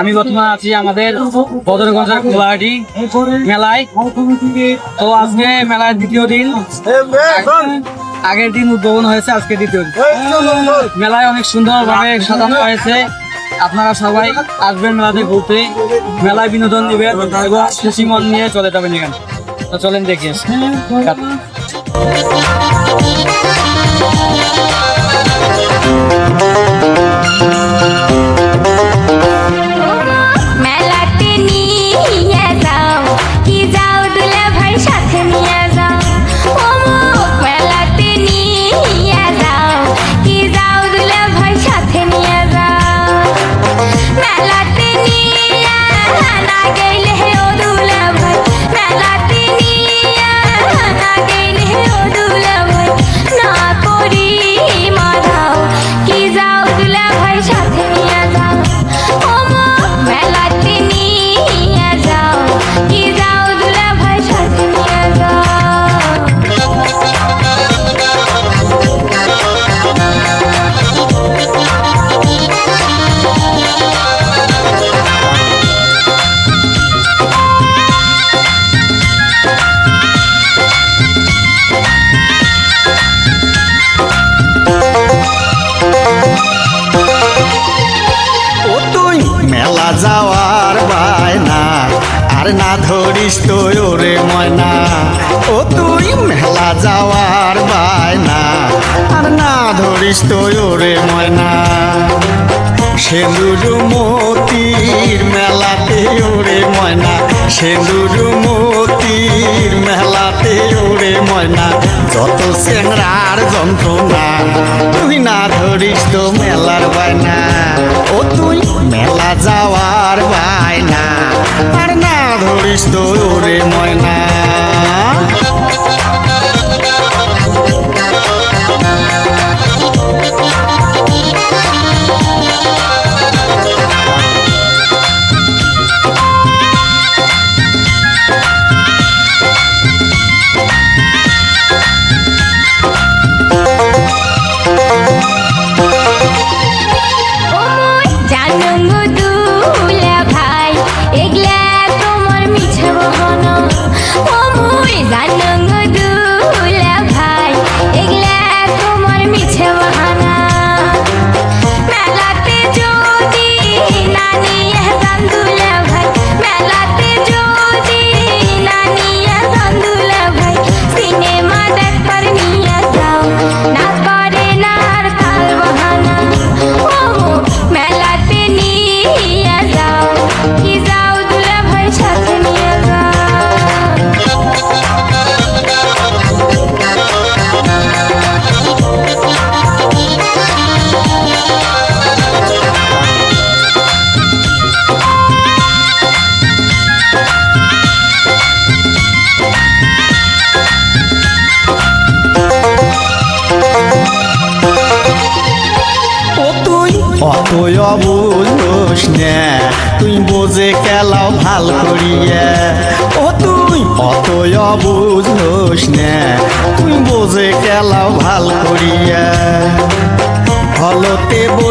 আমি বর্তমানে আছি আমাদের বদরগঞ্জের গোলাহাটি মেলায়। তো আজকে মেলায় দ্বিতীয় দিন, আগের দিন উদ্বোধন হয়েছে, আজকে দ্বিতীয় দিন। মেলায় অনেক সুন্দরভাবে সাজানো হয়েছে। আপনারা সবাই আসবেন মেলাতে ঘুরতে, মেলায় বিনোদন নেবেন এবং খুশি মন নিয়ে চলে যাবেন এখানে। তো চলেন দেখি। মেলা যাওয়ার বায়না আর না ধরিস তো ওরে ময়না, ও তুই মেলা যাওয়ার বায়না আর না ধরিস তো ওরে ময়না। সেন্দুর মতির মেলাতে ওরে ময়না, সেন্দুর মতির মেলাতে ওরে ময়না, যত চেংড়ার যন্ত্রণা তুই না ধরিস তো মেলার বায়না, ও তুই মেলা যাওয়ার বায়না আর না ধরিস তো ওরে ময়না। অতই অবুঝোস না তুই বোঝে কেলাও ভাল করিয়া, ও তুই অতই অবুঝোস না তুই বোঝে কেলাও ভাল করিয়া। হলতে বস